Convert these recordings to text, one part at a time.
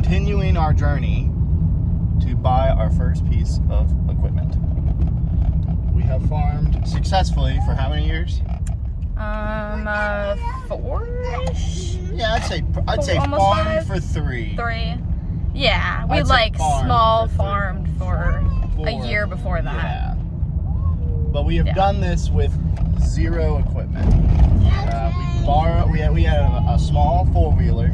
continuing our journey to buy our first piece of equipment. We have farmed successfully for how many years? 4-ish? Yeah, I'd say Almost farmed 5. for 3. 3. Yeah, we I'd say like small farmed for a 4. year before that. Yeah. But we have done this with 0 equipment. We had a small 4-wheeler,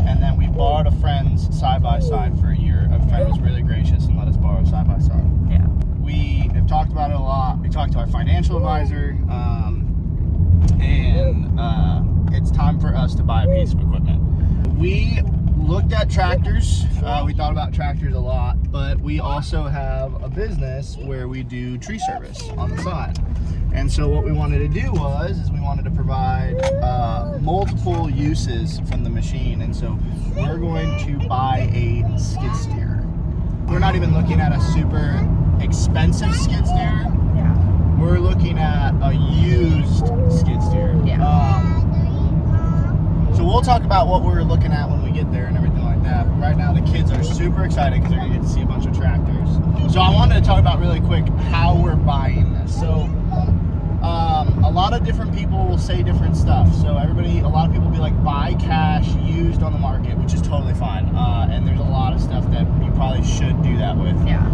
and then we borrowed a friend's side-by-side for a year. A friend was really gracious and let us borrow a side-by-side. Yeah. We have talked about it a lot. We talked to our financial advisor, and it's time for us to buy a piece of equipment. We looked at tractors. We thought about tractors a lot, but we also have a business where we do tree service on the side. And so what we wanted to do is we wanted to provide multiple uses from the machine. And so we're going to buy a skid steer. We're not even looking at a super expensive skid steer. Yeah. We're looking at a used skid steer. Yeah. So we'll talk about what we're looking at when we get there and everything like that. But right now the kids are super excited because they're going to get to see a bunch of tractors. So I wanted to talk about really quick how we're buying this. So a lot of different people will say different stuff. So a lot of people will be like, buy cash used on the market, which is totally fine. And there's a lot of stuff that you probably should do that with. Yeah.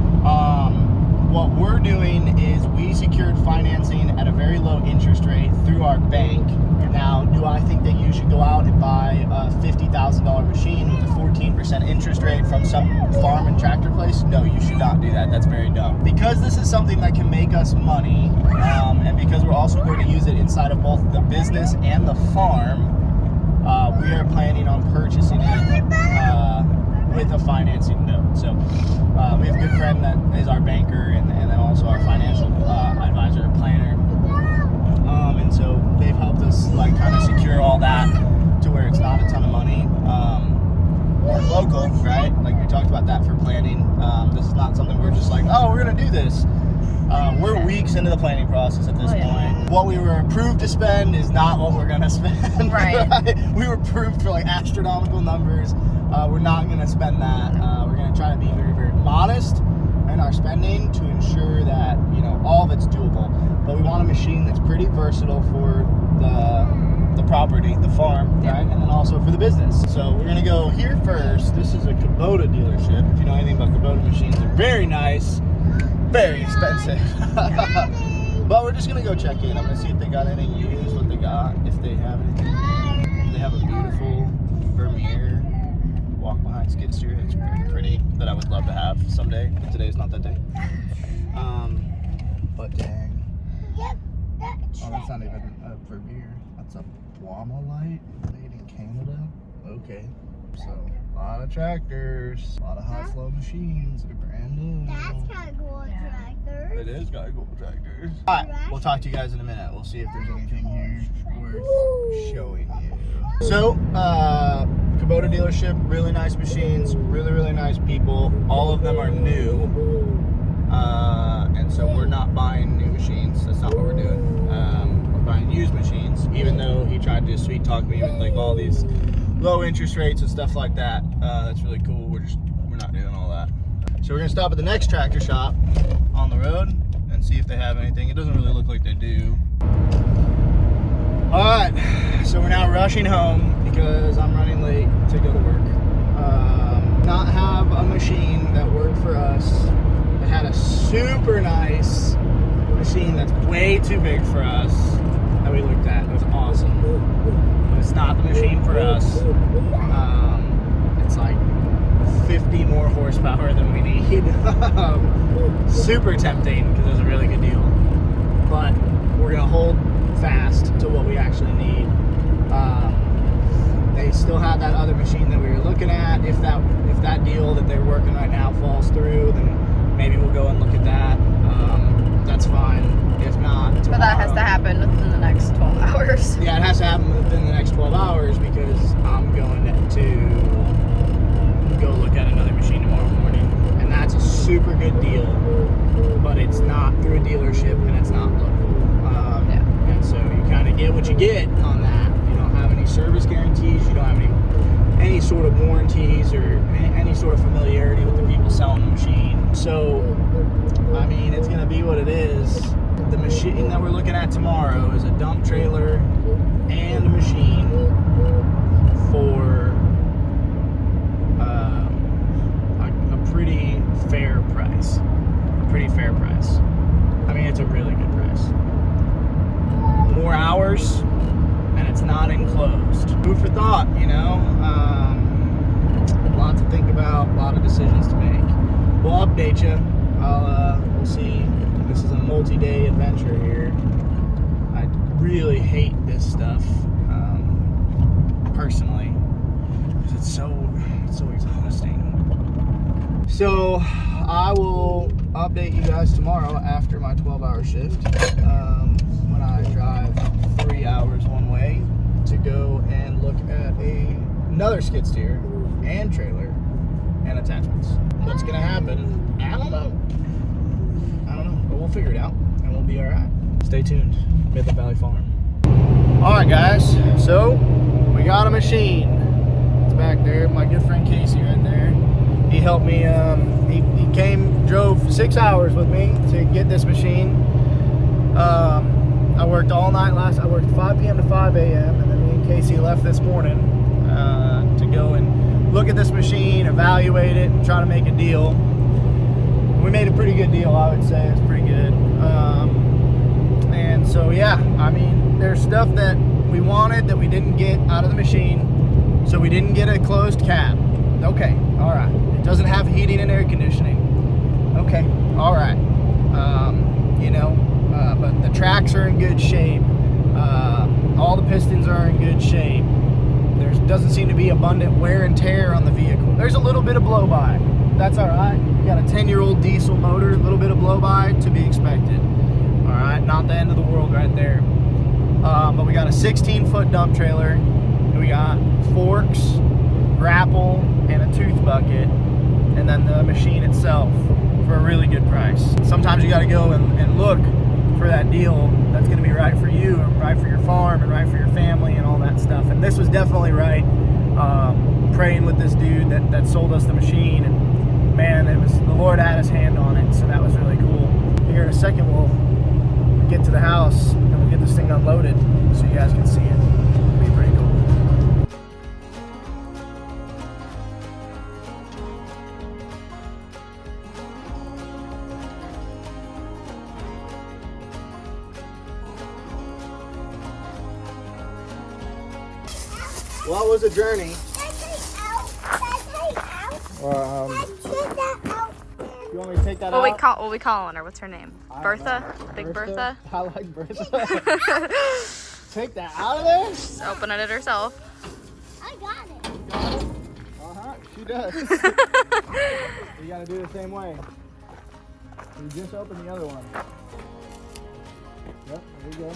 What we're doing is we secured financing at a very low interest rate through our bank. Now, do I think that you should go out and buy a $50,000 machine with a 14% interest rate from some farm and tractor place? No, you should not do that. That's very dumb. Because this is something that can make us money, and because we're also going to use it inside of both the business and the farm, we are planning on purchasing it with a financing note. So we have a good friend that is our banker and then also our financial advisor, planner. And so they've helped us like kind of secure all that to where it's not a ton of money. We're local, right? Like we talked about that for planning. This is not something we're just like, oh, we're gonna do this. We're weeks into the planning process at this point. What we were approved to spend is not what we're gonna spend. Right. We were approved for like astronomical numbers. We're not gonna spend that. We're gonna try to be very, very modest in our spending to ensure that, all of it's doable. But we want a machine that's pretty versatile for the property, the farm, right? And then also for the business. So we're gonna go here first. This is a Kubota dealership. If you know anything about Kubota machines, they're very nice, very expensive. But we're just gonna go check in. I'm gonna see if they got any used, what they got, if they have anything. They have a beautiful Vermeer walk behind skid steer. It's very pretty, that I would love to have someday, but today's not that day. But dang. Oh, that's not even a Vermeer. That's a Light made in Canada. Okay. So, a lot of tractors, a lot of high flow machines. They're brand new. That's kind of cool tractors. It is got cool tractors. Alright, we'll talk to you guys in a minute. We'll see if there's anything here worth showing you. So, Kubota dealership, really nice machines, really, really nice people. All of them are new. And so we're not buying new machines. That's not what we're doing. We're buying used machines, even though he tried to sweet talk me with like all these low interest rates and stuff like that. That's really cool. We're not doing all that. So we're gonna stop at the next tractor shop on the road and see if they have anything. It doesn't really look like they do. All right, so we're now rushing home because I'm running late to go to work. Not have a machine that worked for us. It had a super nice machine that's way too big for us that we looked at. It was awesome. But it's not the machine for us. It's like 50 more horsepower than we need. Super tempting because it was a really good deal. But we're gonna hold fast to what we actually need. They still have that other machine that we were looking at. If that deal that they're working right now falls through, then maybe we'll go and look at that. That's fine. If not, tomorrow. But that has to happen within the next 12 hours. Yeah, it has to happen within the next 12 hours because I'm going to go look at another machine tomorrow morning. And that's a super good deal, but it's not through a dealership and it's not local. And so you kind of get what you get on that. You don't have any service guarantees. You don't have any sort of warranties or any sort of familiarity with the people selling the machine. So, I mean, it's going to be what it is. The machine that we're looking at tomorrow is a dump trailer and a machine for a pretty fair price. Pretty fair price. I mean, it's a really good price. More hours, and it's not enclosed. Food for thought, you know. A lot to think about, a lot of decisions to make. We'll update you. We'll see. This is a multi-day adventure here. I really hate this stuff, personally, because it's so exhausting. So I will update you guys tomorrow after my 12-hour shift, when I drive 3 hours one way to go and look at another skid steer and trailer and attachments. What's gonna happen? I don't know, but we'll figure it out and we'll be all right. Stay tuned. Midland Valley Farm. All right, guys. So we got a machine. It's back there. My good friend Casey right there. He helped me. He drove 6 hours with me to get this machine. I worked all night I worked 5 p.m. to 5 a.m. and then me and Casey left this morning to go and look at this machine, evaluate it, and try to make a deal. We made a pretty good deal, I would say. It's pretty good. And so, yeah, I mean, there's stuff that we wanted that we didn't get out of the machine. So we didn't get a closed cab. Okay, all right. It doesn't have heating and air conditioning. Okay, all right. But the tracks are in good shape. All the pistons are in good shape. There doesn't seem to be abundant wear and tear on the vehicle. There's a little bit of blow-by. That's all right. You got a 10-year-old diesel motor, a little bit of blow-by to be expected. All right, not the end of the world right there. But we got a 16-foot dump trailer. And we got forks, grapple, and a tooth bucket, and then the machine itself for a really good price. Sometimes you got to go and look for that deal that's going to be right for you and right for your farm and right for your family and all that stuff. And this was definitely right. Praying with this dude that sold us the machine, and man, the Lord had his hand on it, so that was really cool. Here in a second we'll get to the house and we'll get this thing unloaded so you guys can see it. It'll be pretty cool. Well, it was a journey. You want me to take that out? What we calling her? What's her name? Bertha? Big Bertha? I like Bertha. Take that out of there? She's opening it herself. I got it. You got it? Uh-huh, she does. You gotta do the same way. You just open the other one. Yep, there you go.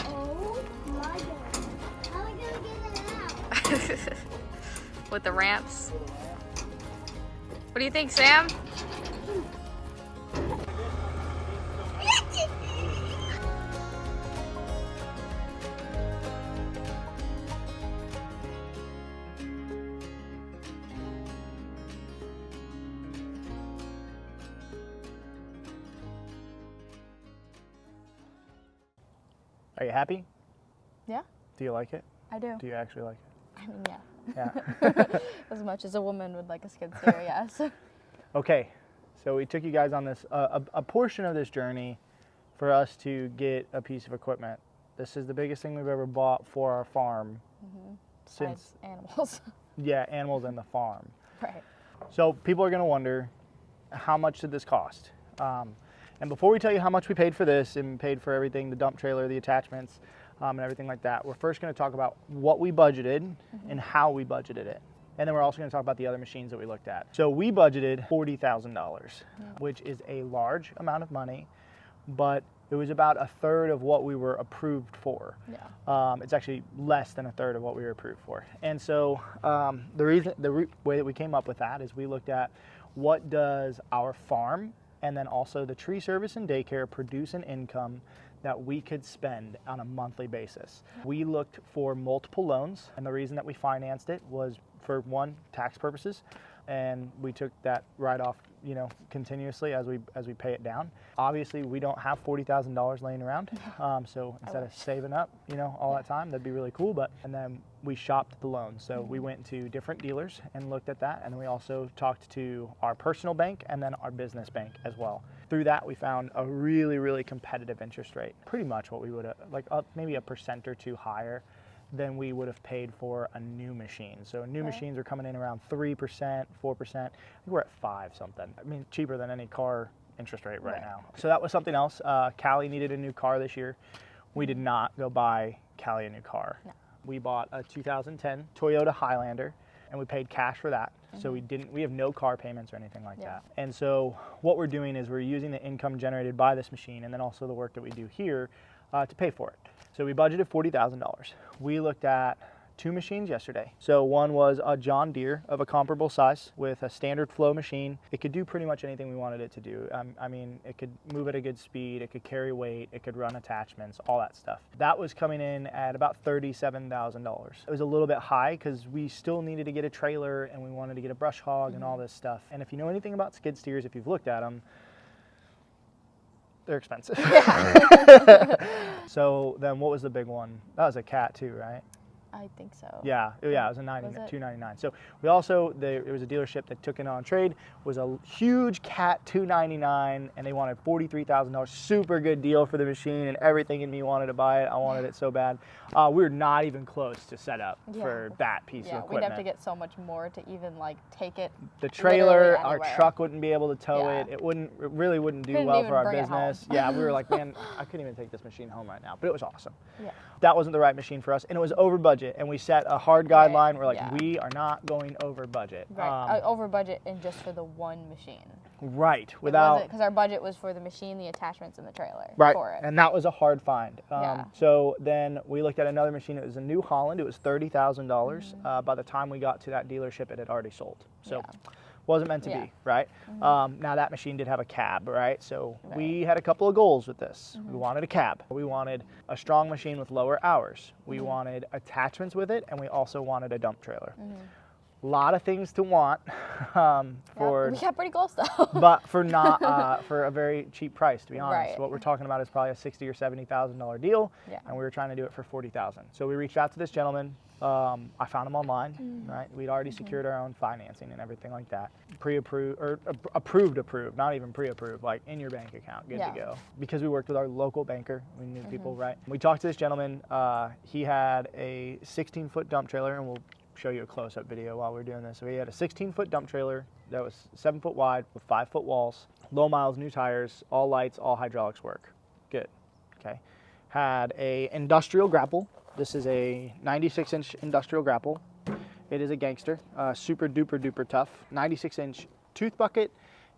Oh my god. How am I gonna get it out? With the ramps. What do you think, Sam? Are you happy? Yeah, Do you like it? I do. Do you actually like I mean, yeah. it? Yeah. As much as a woman would like a skid steer, yes. Okay, so we took you guys on this a portion of this journey for us to get a piece of equipment. This is the biggest thing we've ever bought for our farm since animals. Yeah, animals and the farm. Right. So people are going to wonder, how much did this cost? And before we tell you how much we paid for this and paid for everything, the dump trailer, the attachments, and everything like that, we're first going to talk about what we budgeted and how we budgeted it. And then we're also going to talk about the other machines that we looked at. So we budgeted $40,000, which is a large amount of money, but it was about a third of what we were approved for. Yeah. It's actually less than a third of what we were approved for. And so the way that we came up with that is we looked at what does our farm and then also the tree service and daycare produce an income that we could spend on a monthly basis. We looked for multiple loans, and the reason that we financed it was for one, tax purposes, and we took that write-off, you know, continuously as we pay it down. Obviously, we don't have $40,000 laying around, so instead of saving up, you know, all that time, that'd be really cool. And then we shopped the loans, so we went to different dealers and looked at that, and we also talked to our personal bank and then our business bank as well. Through that, we found a really, really competitive interest rate, pretty much what we would have, like maybe 1% or 2% higher than we would have paid for a new machine. So new machines are coming in around 3%, 4%. I think we're at 5 something. I mean, cheaper than any car interest rate right now. So that was something else. Callie needed a new car this year. We did not go buy Callie a new car. No. We bought a 2010 Toyota Highlander, and we paid cash for that. So we have no car payments or anything like that. And so what we're doing is we're using the income generated by this machine and then also the work that we do here to pay for it. So we budgeted $40,000. We looked at 2 machines yesterday. So one was a John Deere of a comparable size with a standard flow machine. It could do pretty much anything we wanted it to do. I mean, it could move at a good speed, it could carry weight, it could run attachments, all that stuff. That was coming in at about $37,000. It was a little bit high because we still needed to get a trailer and we wanted to get a brush hog and all this stuff. And if you know anything about skid steers, if you've looked at them, they're expensive. So then what was the big one? That was a Cat too, right? I think so. Yeah, it was a $299. So we also, it was a dealership that took it on trade, was a huge Cat $299, and they wanted $43,000. Super good deal for the machine, and everything in me wanted to buy it. I wanted it so bad. We were not even close to set up for that piece of equipment. We'd have to get so much more to even like take it. The trailer, our truck wouldn't be able to tow it. It really wouldn't do well for our business. Yeah, we were like, man, I couldn't even take this machine home right now, but it was awesome. Yeah. That wasn't the right machine for us, and it was over budget, and we set a hard guideline. We're like, we are not going over budget. Right, over budget and just for the one machine. Right, without, because our budget was for the machine, the attachments, and the trailer. Right, for it. And that was a hard find. So then we looked at another machine. It was a New Holland. It was $30,000. By the time we got to that dealership, it had already sold. So. Wasn't meant to be, right? Now that machine did have a cab, right? So we had a couple of goals with this. We wanted a cab. We wanted a strong machine with lower hours. We wanted attachments with it, and we also wanted a dump trailer. A lot of things to want for. We got pretty close though. But for not for a very cheap price, to be honest. What we're talking about is probably a $60,000 or $70,000 deal, and we were trying to do it for $40,000. So we reached out to this gentleman. I found him online, right? We'd already secured our own financing and everything like that. Pre-approved, or approved, not even pre-approved, like in your bank account, good to go. Because we worked with our local banker, we knew people, right? We talked to this gentleman. He had a 16-foot dump trailer, and we'll show you a close-up video while we're doing this. So he had a 16-foot dump trailer that was 7 foot wide with 5-foot walls, low miles, new tires, all lights, all hydraulics work. Good, okay. Had a industrial grapple. This is a 96-inch industrial grapple. It is a gangster, super duper duper tough. 96-inch tooth bucket,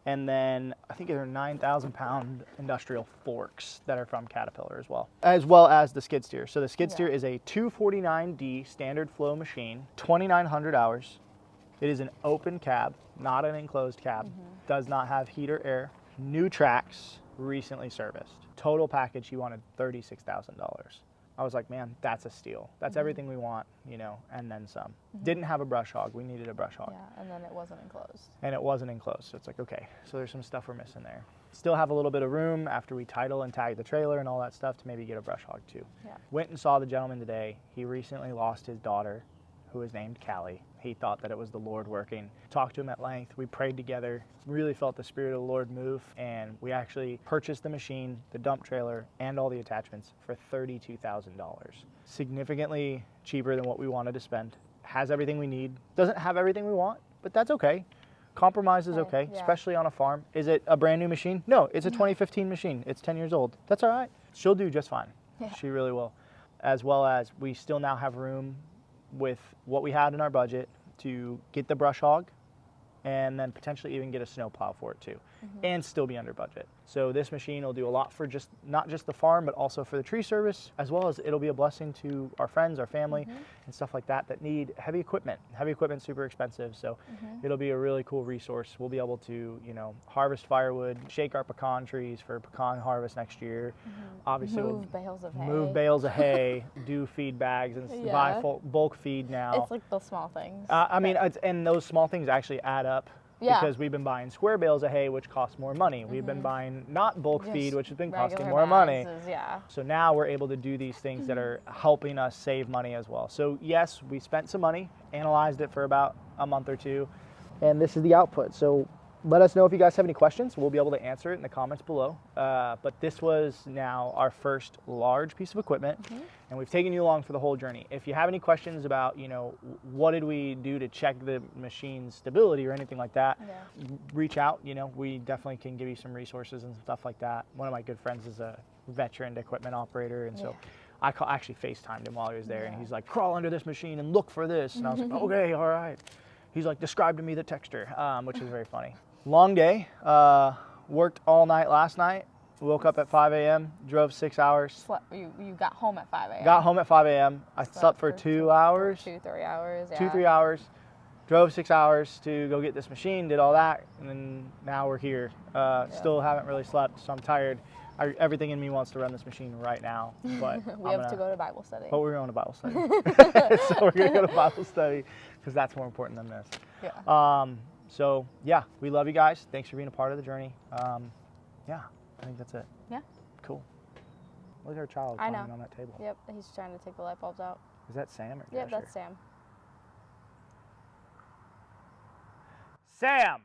and then I think there are 9,000-pound industrial forks that are from Caterpillar as well as the skid steer. So the skid steer is a 249D standard flow machine, 2,900 hours. It is an open cab, not an enclosed cab. Does not have heat or air. New tracks, recently serviced. Total package, he wanted $36,000. I was like, man, that's a steal. That's everything we want, you know, and then some. Didn't have a brush hog. We needed a brush hog. Yeah, and then it wasn't enclosed. And it wasn't enclosed. So it's like, okay, so there's some stuff we're missing there. Still have a little bit of room after we title and tag the trailer and all that stuff to maybe get a brush hog too. Went and saw the gentleman today. He recently lost his daughter, who was named Callie. He thought that it was the Lord working. Talked to him at length. We prayed together, really felt the Spirit of the Lord move, and we actually purchased the machine, the dump trailer, and all the attachments for $32,000. Significantly cheaper than what we wanted to spend. Has everything we need. Doesn't have everything we want, but that's okay. Compromise is okay, especially on a farm. Is it a brand new machine? No, it's a 2015 machine. It's 10 years old. That's all right. She'll do just fine. She really will. As well as we still now have room with what we had in our budget to get the brush hog and then potentially even get a snow plow for it too. and still be under budget. So this machine will do a lot for not just the farm, but also for the tree service, as well as it'll be a blessing to our friends, our family, and stuff like that need heavy equipment. Heavy equipment's super expensive, so it'll be a really cool resource. We'll be able to, harvest firewood, shake our pecan trees for pecan harvest next year. Obviously, Move bales of hay. Move bales of hay, do feed bags, and buy bulk feed now. It's like the small things. And those small things actually add up. Yeah. Because we've been buying square bales of hay, which costs more money. We've been buying not bulk Just feed, which has been costing regular more money. bags, yeah. So now we're able to do these things that are helping us save money as well. So yes, we spent some money, analyzed it for about a month or two, and this is the output. So let us know if you guys have any questions. We'll be able to answer it in the comments below. But this was now our first large piece of equipment, and we've taken you along for the whole journey. If you have any questions about, what did we do to check the machine's stability or anything like that, reach out. We definitely can give you some resources and stuff like that. One of my good friends is a veteran equipment operator, and so I actually FaceTimed him while he was there, and he's like, crawl under this machine and look for this. And I was like, okay, all right. He's like, describe to me the texture, which is very funny. Long day, worked all night last night, woke up at 5 a.m., drove 6 hours. You got home at 5 a.m. Got home at 5 a.m. I slept for 2 hours. 2-3 hours, yeah. 2-3 hours, drove 6 hours to go get this machine, did all that, and then now we're here. Still haven't really slept, so I'm tired. Everything in me wants to run this machine right now, but we have to go to Bible study. But we're going to Bible study. So we're going to go to Bible study because that's more important than this. Yeah. So yeah, we love you guys. Thanks for being a part of the journey. Yeah, I think that's it. Yeah. Cool. Look at our child climbing on that table. Yep, he's trying to take the light bulbs out. Is that Sam or Dasher? Yep, that's Sam. Sam!